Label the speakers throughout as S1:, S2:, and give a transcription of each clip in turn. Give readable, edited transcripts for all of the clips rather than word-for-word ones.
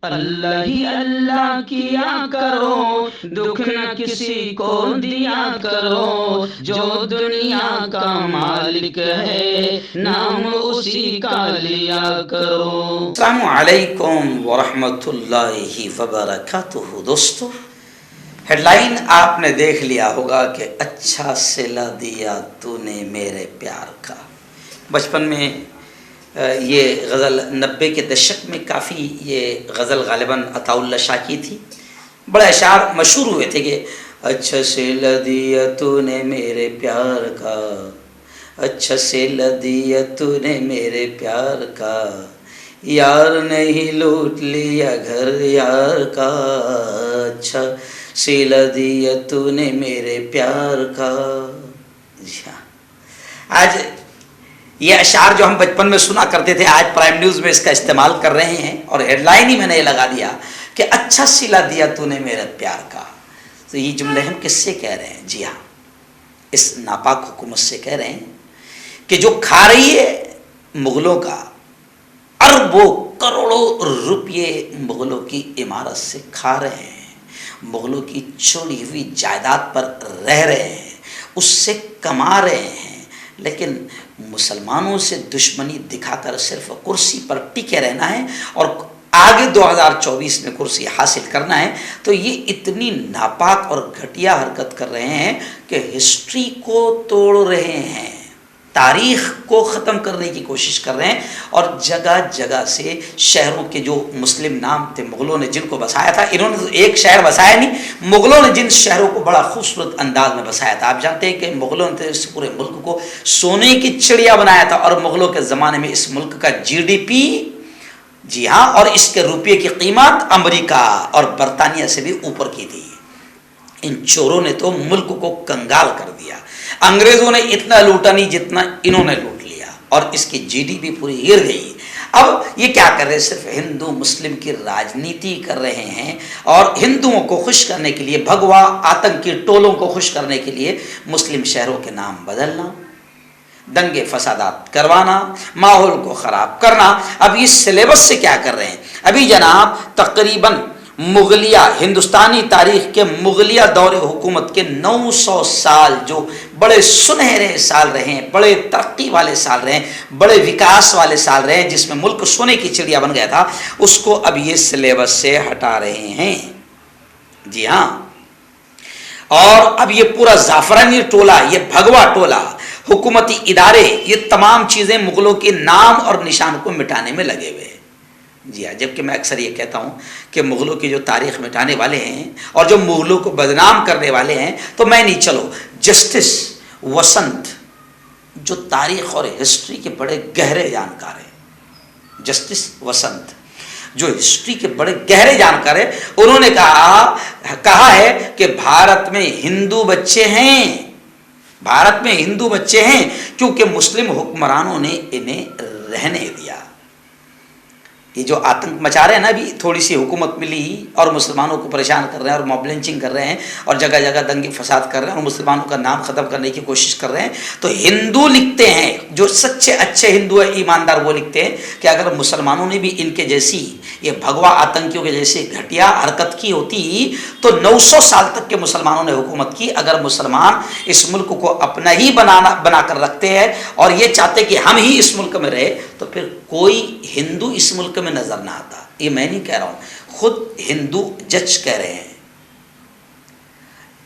S1: اللہ ہی اللہ کیا کرو، دکھ نہ کسی کو دیا کرو، جو دنیا کا مالک ہے نام اسی کا لیا کرو۔
S2: السلام علیکم ورحمۃ اللہ وبرکاتہ۔ دوستو، ہیڈ لائن آپ نے دیکھ لیا ہوگا کہ اچھا صلہ دیا تو نے میرے پیار کا۔ بچپن میں یہ غزل 90 کے دشک میں کافی یہ غزل غالباً عطاء اللہ شاہ کی تھی۔ بڑے اشعار مشہور ہوئے تھے کہ اچھا صلہ دیا تو نے میرے پیار کا، اچھا صلہ دیا تو نے میرے پیار کا، یار نہیں لوٹ لیا گھر یار کا، اچھا صلہ دیا تو نے میرے پیار کا۔ جی ہاں، آج یہ اشعار جو ہم بچپن میں سنا کرتے تھے آج پرائم نیوز میں اس کا استعمال کر رہے ہیں، اور ہیڈ لائن ہی میں نے یہ لگا دیا کہ اچھا صلہ دیا تو نے میرے پیار کا۔ تو یہ جملے ہم کس سے کہہ رہے ہیں؟ جی ہاں، اس ناپاک حکومت سے کہہ رہے ہیں کہ جو کھا رہی ہے مغلوں کا، اربوں کروڑوں روپے مغلوں کی عمارت سے کھا رہے ہیں، مغلوں کی چھوڑی ہوئی جائیداد پر رہ رہے ہیں، اس سے کما رہے ہیں، لیکن مسلمانوں سے دشمنی دکھا کر صرف کرسی پر ٹکے رہنا ہے اور آگے 2024 میں کرسی حاصل کرنا ہے۔ تو یہ اتنی ناپاک اور گھٹیا حرکت کر رہے ہیں کہ ہسٹری کو توڑ رہے ہیں، تاریخ کو ختم کرنے کی کوشش کر رہے ہیں، اور جگہ جگہ سے شہروں کے جو مسلم نام تھے مغلوں نے جن کو بسایا تھا، انہوں نے ایک شہر بسایا نہیں، مغلوں نے جن شہروں کو بڑا خوبصورت انداز میں بسایا تھا۔ آپ جانتے ہیں کہ مغلوں نے اس پورے ملک کو سونے کی چڑیا بنایا تھا، اور مغلوں کے زمانے میں اس ملک کا GDP، جی ہاں، اور اس کے روپے کی قیمت امریکہ اور برطانیہ سے بھی اوپر کی تھی۔ ان چوروں نے تو ملک کو کنگال کر دیا۔ انگریزوں نے اتنا لوٹا نہیں جتنا انہوں نے لوٹ لیا، اور اس کی GDP پوری گر گئی۔ اب یہ کیا کر رہے ہیں؟ صرف ہندو مسلم کی راجنیتی کر رہے ہیں، اور ہندوؤں کو خوش کرنے کے لیے، بھگوا آتنکی ٹولوں کو خوش کرنے کے لیے مسلم شہروں کے نام بدلنا، دنگے فسادات کروانا، ماحول کو خراب کرنا۔ اب اس سلیبس سے کیا کر رہے ہیں؟ ابھی جناب تقریباً مغلیہ، ہندوستانی تاریخ کے مغلیہ دور حکومت کے 900 سال جو بڑے سنہرے سال رہے ہیں، بڑے ترقی والے سال رہے ہیں، بڑے وکاس والے سال رہے ہیں، جس میں ملک سونے کی چڑیا بن گیا تھا، اس کو اب یہ سلیبس سے ہٹا رہے ہیں۔ جی ہاں، اور اب یہ پورا زعفرانی ٹولہ، یہ بھگوا ٹولہ، حکومتی ادارے، یہ تمام چیزیں مغلوں کے نام اور نشان کو مٹانے میں لگے ہوئے ہیں۔ جی ہاں، جبکہ میں اکثر یہ کہتا ہوں کہ مغلوں کی جو تاریخ مٹانے والے ہیں اور جو مغلوں کو بدنام کرنے والے ہیں، تو میں نہیں، چلو جسٹس وسنت جو تاریخ اور ہسٹری کے بڑے گہرے جانکار ہیں، جسٹس وسنت جو ہسٹری کے بڑے گہرے جانکار ہیں، انہوں نے کہا ہے کہ بھارت میں ہندو بچے ہیں، بھارت میں ہندو بچے ہیں کیونکہ مسلم حکمرانوں نے انہیں رہنے دیا۔ یہ جو آتنک مچا رہے ہیں نا، ابھی تھوڑی سی حکومت ملی اور مسلمانوں کو پریشان کر رہے ہیں، اور موب لنچنگ کر رہے ہیں، اور جگہ جگہ دنگے فساد کر رہے ہیں، اور مسلمانوں کا نام ختم کرنے کی کوشش کر رہے ہیں۔ تو ہندو لکھتے ہیں، جو سچے اچھے ہندو ہیں، ایماندار، وہ لکھتے ہیں کہ اگر مسلمانوں نے بھی ان کے جیسی، یہ بھگوا آتنکیوں کے جیسی گھٹیا حرکت کی ہوتی تو 900 سال تک کے مسلمانوں نے حکومت کی۔ اگر مسلمان اس ملک کو اپنا ہی بنا کر رکھتے ہیں اور یہ چاہتے کہ ہم ہی اس ملک میں رہے، تو پھر کوئی ہندو اس ملک میں نظر نہ آتا۔ یہ میں نہیں کہہ رہا ہوں، خود ہندو جج کہہ رہے ہیں۔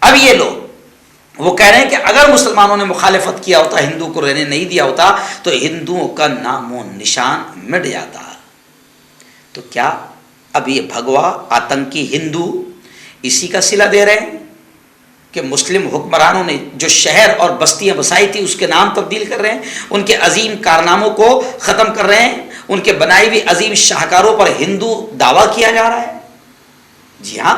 S2: اب یہ لوگ وہ کہہ رہے ہیں کہ اگر مسلمانوں نے مخالفت کیا ہوتا، ہندو کو رہنے نہیں دیا ہوتا، تو ہندوؤں کا نام و نشان مٹ جاتا۔ تو کیا اب یہ بھگوا آتنکی ہندو اسی کا صلہ دے رہے ہیں کہ مسلم حکمرانوں نے جو شہر اور بستیاں بسائی تھی اس کے نام تبدیل کر رہے ہیں، ان کے عظیم کارناموں کو ختم کر رہے ہیں، ان کے بنائی ہوئی عظیم شاہکاروں پر ہندو دعویٰ کیا جا رہا ہے؟ جی ہاں،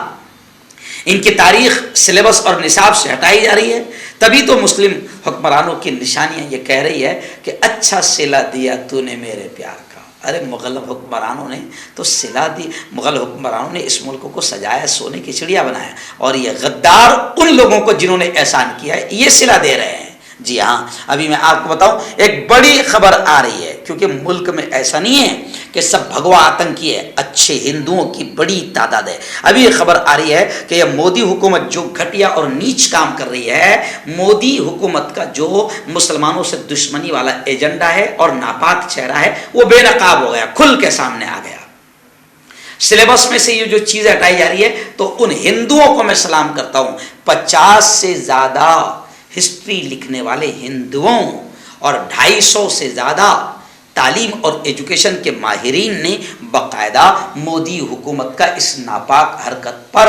S2: ان کی تاریخ سلیبس اور نصاب سے ہٹائی جا رہی ہے۔ تبھی تو مسلم حکمرانوں کی نشانیاں یہ کہہ رہی ہے کہ اچھا صلہ دیا تو نے میرے پیار کا۔ ارے مغل حکمرانوں نے تو صلہ دی، مغل حکمرانوں نے اس ملک کو سجایا، سونے کی چڑیا بنایا، اور یہ غدار ان لوگوں کو جنہوں نے احسان کیا ہے یہ صلہ دے رہے ہیں۔ جی ہاں، ابھی میں آپ کو بتاؤں ایک بڑی خبر آ رہی ہے، کیونکہ ملک میں ایسا نہیں ہے کہ سب بھگوا آتنکی ہے، اچھے ہندوؤں کی بڑی تعداد ہے۔ ابھی یہ خبر آ رہی ہے کہ یہ مودی حکومت جو گھٹیا اور نیچ کام کر رہی ہے، مودی حکومت کا جو مسلمانوں سے دشمنی والا ایجنڈا ہے اور ناپاک چہرہ ہے وہ بے نقاب ہو گیا، کھل کے سامنے آ گیا۔ سلیبس میں سے یہ جو چیزیں ہٹائی جا رہی ہے، تو ان ہندوؤں کو میں سلام کرتا ہوں، 50 سے زیادہ ہسٹری لکھنے والے ہندوؤں اور 250 سے زیادہ تعلیم اور ایجوکیشن کے ماہرین نے باقاعدہ مودی حکومت کا اس ناپاک حرکت پر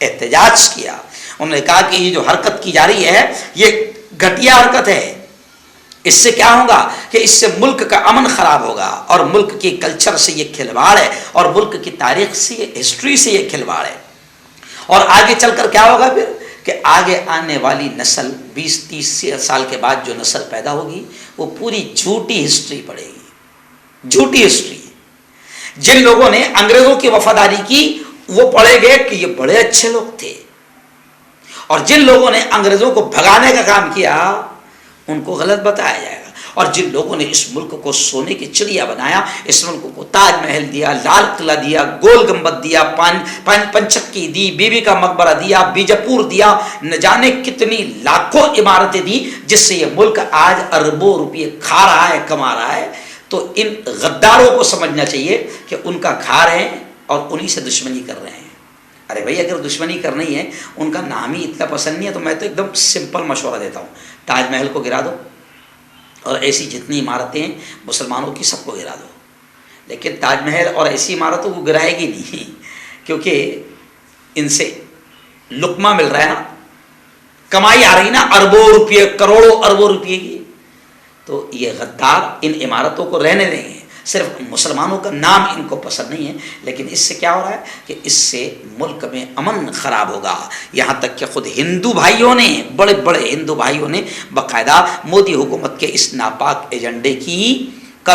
S2: احتجاج کیا۔ انہوں نے کہا کہ یہ جو حرکت کی جا رہی ہے یہ گھٹیا حرکت ہے، اس سے کیا ہوگا کہ اس سے ملک کا امن خراب ہوگا، اور ملک کی کلچر سے یہ کھلواڑ ہے، اور ملک کی تاریخ سے، ہسٹری سے یہ کھلواڑ ہے۔ اور آگے چل کر کیا ہوگا پھر کہ آگے آنے والی نسل 20-30 سال کے بعد جو نسل پیدا ہوگی وہ پوری جھوٹی ہسٹری پڑھے گی، جھوٹی ہسٹری۔ جن لوگوں نے انگریزوں کی وفاداری کی وہ پڑھے گے کہ یہ بڑے اچھے لوگ تھے، اور جن لوگوں نے انگریزوں کو بھگانے کا کام کیا ان کو غلط بتایا جائے گا۔ اور جن لوگوں نے اس ملک کو سونے کی چڑیا بنایا، اس ملک کو تاج محل دیا، لال قلعہ دیا، گول گنبد دیا، پنچکی دی، بیوی کا مقبرہ دیا، بیجاپور دیا، نہ جانے کتنی لاکھوں عمارتیں دی، جس سے یہ ملک آج اربوں روپے کھا رہا ہے، کما رہا ہے، تو ان غداروں کو سمجھنا چاہیے کہ ان کا کھا رہے ہیں اور انہی سے دشمنی کر رہے ہیں۔ ارے بھائی اگر دشمنی کرنی ہے، ان کا نام ہی اتنا پسند نہیں ہے، تو میں تو ایک دم سمپل مشورہ دیتا ہوں، تاج محل کو گرا دو، اور ایسی جتنی عمارتیں ہیں مسلمانوں کی سب کو گرا دو۔ لیکن تاج محل اور ایسی عمارتوں کو گرائے گی نہیں، کیونکہ ان سے لقمہ مل رہا ہے نا، کمائی آ رہی نا، اربوں روپے، کروڑوں اربوں روپے کی، تو یہ غدار ان عمارتوں کو رہنے دیں گے۔ صرف مسلمانوں کا نام ان کو پسند نہیں ہے، لیکن اس سے کیا ہو رہا ہے کہ اس سے ملک میں امن خراب ہوگا۔ یہاں تک کہ خود ہندو بھائیوں نے، بڑے بڑے ہندو بھائیوں نے باقاعدہ مودی حکومت کے اس ناپاک ایجنڈے کا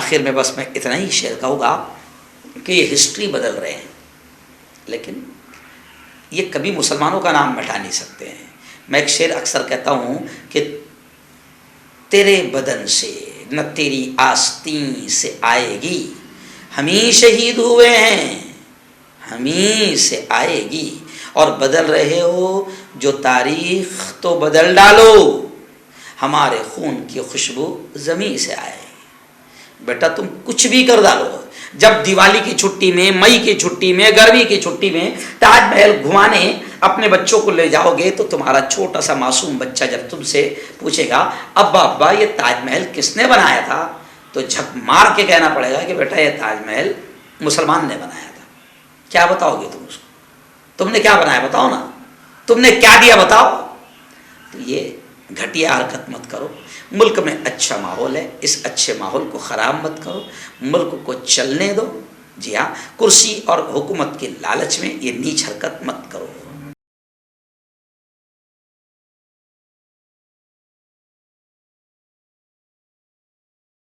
S2: آخر میں بس میں اتنا ہی شیئر کہوں گا کہ یہ ہسٹری بدل رہے ہیں، لیکن یہ کبھی مسلمانوں کا نام مٹا نہیں سکتے ہیں۔ میں ایک شعر اکثر کہتا ہوں کہ تیرے بدن سے نہ تیری آستین سے آئے گی، ہم ہی شہید ہوئے ہیں، ہم ہی سے آئے گی، اور بدل رہے ہو جو تاریخ تو بدل ڈالو، ہمارے خون کی خوشبو زمیں سے آئے گی۔ بیٹا تم کچھ بھی کر ڈالو، جب دیوالی کی چھٹی میں، مئی کی چھٹی میں، گرمی کی چھٹی میں تاج محل گھمانے اپنے بچوں کو لے جاؤ گے، تو تمہارا چھوٹا سا معصوم بچہ جب تم سے پوچھے گا ابا ابا یہ تاج محل کس نے بنایا تھا، تو جھک مار کے کہنا پڑے گا کہ بیٹا یہ تاج محل مسلمان نے بنایا تھا۔ کیا بتاؤ گے تم اس کو؟ تم نے کیا بنایا بتاؤ نا، تم نے کیا دیا بتاؤ۔ تو یہ گھٹیا حرکت مت کرو، ملک میں اچھا ماحول ہے، اس اچھے ماحول کو خراب مت کرو، ملک کو چلنے دو۔ جی ہاں، کرسی اور حکومت کے لالچ میں یہ نیچ حرکت مت کرو۔